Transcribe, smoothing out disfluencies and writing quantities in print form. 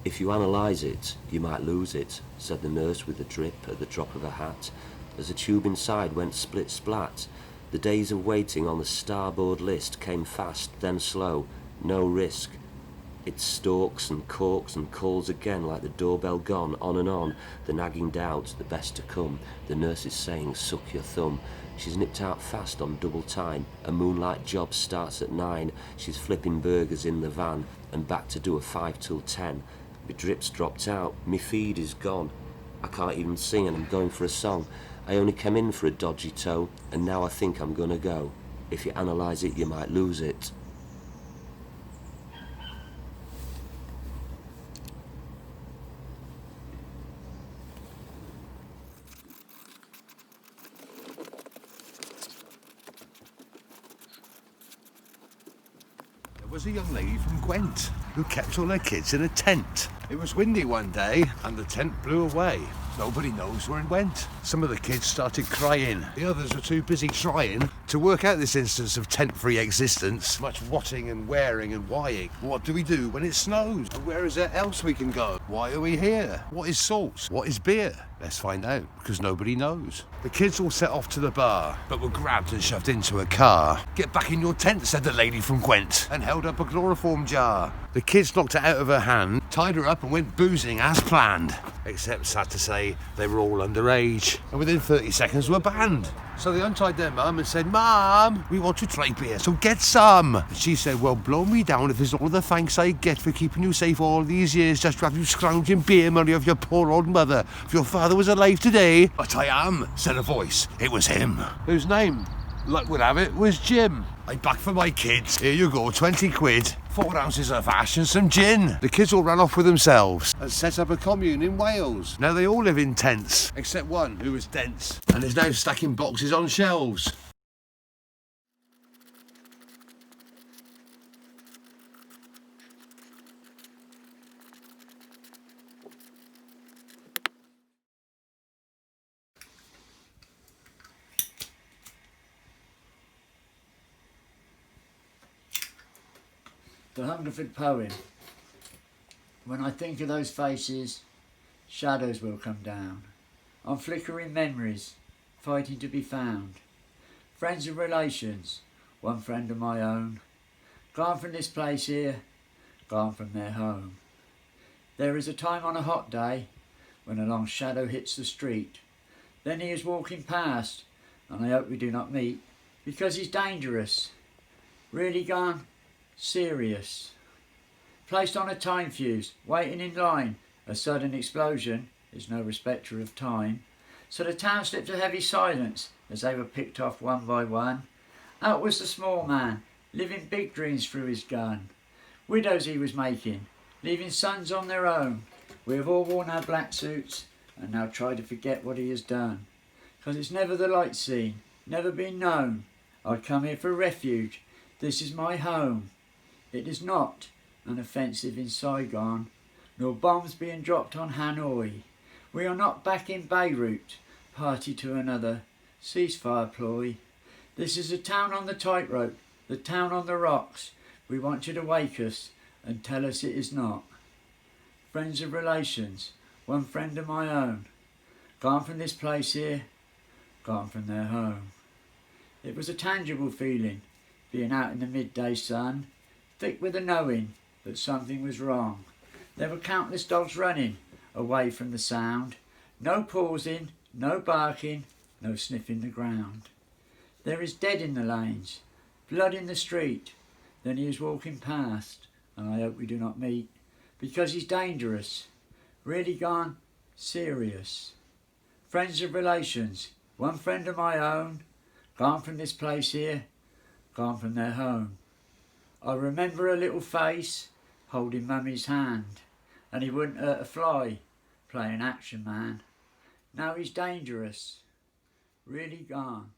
If you analyse it, you might lose it, said the nurse with a drip at the drop of a hat, as the tube inside went split-splat. The days of waiting on the starboard list came fast, then slow, no risk. It stalks and corks and calls again like the doorbell gone, on and on, the nagging doubt, the best to come. The nurse is saying, suck your thumb. She's nipped out fast on double time. A moonlight job starts at 9. She's flipping burgers in the van and back to do a 5 till 10. My drip's dropped out, my feed is gone. I can't even sing and I'm going for a song. I only came in for a dodgy toe and now I think I'm gonna go. If you analyse it, you might lose it. There was a young lady from Gwent who kept all her kids in a tent. It was windy one day and the tent blew away. Nobody knows where it went. Some of the kids started crying. The others were too busy trying to work out this instance of tent-free existence. Much watting and wearing and whying. What do we do when it snows? And where is there else we can go? Why are we here? What is salt? What is beer? Let's find out, because nobody knows. The kids all set off to the bar, but were grabbed and shoved into a car. Get back in your tent, said the lady from Gwent, and held up a chloroform jar. The kids knocked it out of her hand, tied her up and went boozing as planned. Except, sad to say, they were all underage, and within 30 seconds were banned. So they untied their mum and said, "Mum, we want to try beer, so get some." And she said, "Well, blow me down if it's all the thanks I get for keeping you safe all these years just to have you scrounging beer money of your poor old mother. If your father was alive today." "But I am," said a voice. It was him. Whose name, luck would have it, was Jim. "I back for my kids. Here you go, 20 quid. 4 ounces of ash and some gin." The kids all ran off with themselves and set up a commune in Wales. Now they all live in tents, except one who was dense and is now stacking boxes on shelves. The Hungerford poem. When I think of those faces, shadows will come down, on flickering memories, fighting to be found. Friends and relations, one friend of my own, gone from this place here, gone from their home. There is a time on a hot day, when a long shadow hits the street. Then he is walking past, and I hope we do not meet, because he's dangerous. Really gone? Serious. Placed on a time fuse, waiting in line. A sudden explosion is no respecter of time. So the town slipped a heavy silence as they were picked off one by one. Out was the small man, living big dreams through his gun. Widows he was making, leaving sons on their own. We have all worn our black suits and now try to forget what he has done. 'Cause it's never the light seen, never been known. I'd come here for refuge, this is my home. It is not an offensive in Saigon, nor bombs being dropped on Hanoi. We are not back in Beirut, party to another ceasefire ploy. This is a town on the tightrope, the town on the rocks. We want you to wake us and tell us it is not. Friends and relations, one friend of my own, gone from this place here, gone from their home. It was a tangible feeling, being out in the midday sun, thick with a knowing that something was wrong. There were countless dogs running away from the sound. No pausing, no barking, no sniffing the ground. There is dead in the lanes, blood in the street. Then he is walking past, and I hope we do not meet, because he's dangerous. Really gone? Serious. Friends and relations, one friend of my own, gone from this place here, gone from their home. I remember a little face holding mummy's hand, and he wouldn't hurt a fly, playing action man. Now he's dangerous, really gone.